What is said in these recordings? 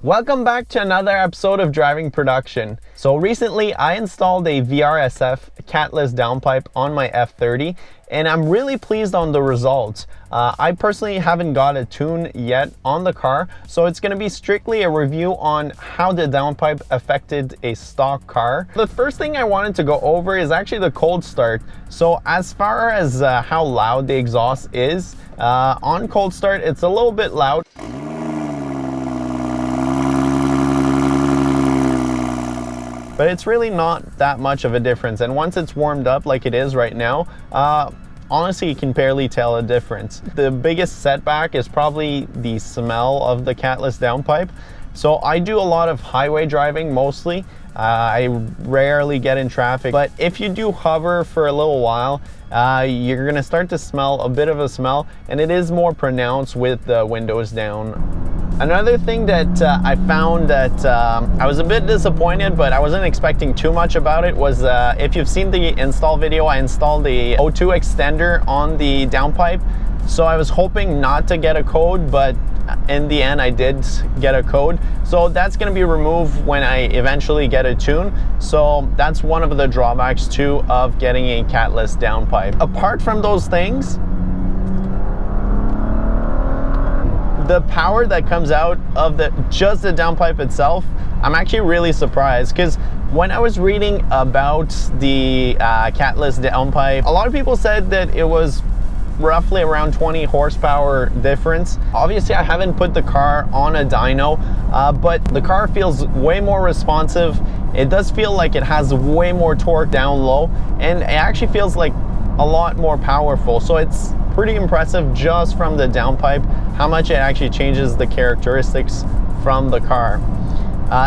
Welcome back to another episode of Driving Production. So recently I installed a VRSF Catless Downpipe on my F30 and I'm really pleased on the results. I personally haven't got a tune yet on the car, so it's going to be strictly a review on how the downpipe affected a stock car. The first thing I wanted to go over is actually the cold start. So as far as how loud the exhaust is, on cold start it's a little bit loud. But it's really not that much of a difference, and once it's warmed up like it is right now, honestly you can barely tell a difference. The biggest setback is probably the smell of the Catless Downpipe. So I do a lot of highway driving mostly. I rarely get in traffic, but if you do hover for a little while, you're gonna start to smell a bit of a smell, and it is more pronounced with the windows down. Another thing that I found that I was a bit disappointed, but I wasn't expecting too much about it, was if you've seen the install video, I installed the O2 extender on the downpipe. So I was hoping not to get a code, but in the end I did get a code. So that's going to be removed when I eventually get a tune. So that's one of the drawbacks too of getting a Catless downpipe. Apart from those things, the power that comes out of just the downpipe itself, I'm actually really surprised, because when I was reading about the Catless downpipe, a lot of people said that it was roughly around 20 horsepower difference. Obviously I haven't put the car on a dyno, but the car feels way more responsive. It does feel like it has way more torque down low, and it actually feels like a lot more powerful. So it's pretty impressive just from the downpipe how much it actually changes the characteristics from the car.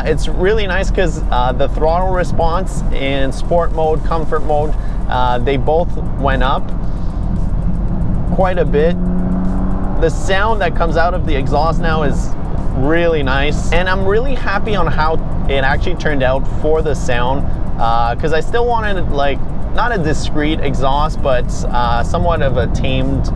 It's really nice because the throttle response in sport mode, comfort mode, they both went up quite a bit. The sound that comes out of the exhaust now is really nice, and I'm really happy on how it actually turned out for the sound, because I still wanted like not a discreet exhaust, but somewhat of a tamed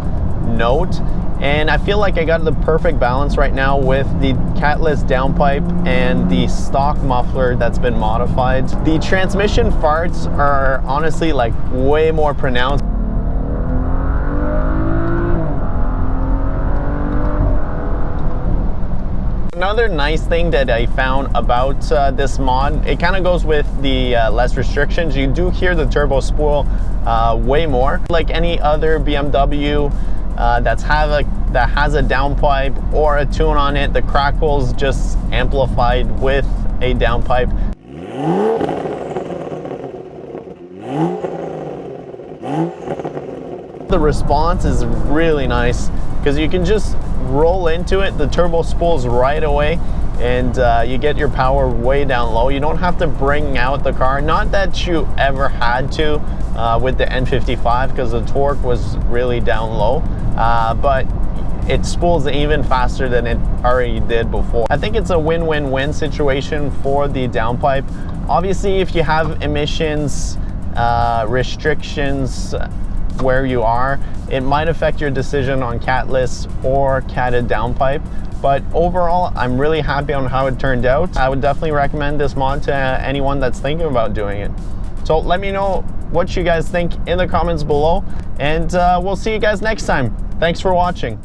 note. And I feel like I got the perfect balance right now with the Catless downpipe and the stock muffler that's been modified. The transmission farts are honestly like way more pronounced. Another nice thing that I found about this mod, it kind of goes with the less restrictions. You do hear the turbo spool way more. Like any other BMW that has a downpipe or a tune on it, the crackle's just amplified with a downpipe. The response is really nice because you can just roll into it, the turbo spools right away, and you get your power way down low. You don't have to bring out the car, not that you ever had to with the N55, because the torque was really down low, but it spools even faster than it already did before. I think it's a win-win-win situation for the downpipe. Obviously if you have emissions restrictions where you are, it might affect your decision on Catless or catted downpipe, but overall I'm really happy on how it turned out. I would definitely recommend this mod to anyone that's thinking about doing it. So let me know what you guys think in the comments below, and we'll see you guys next time. Thanks for watching.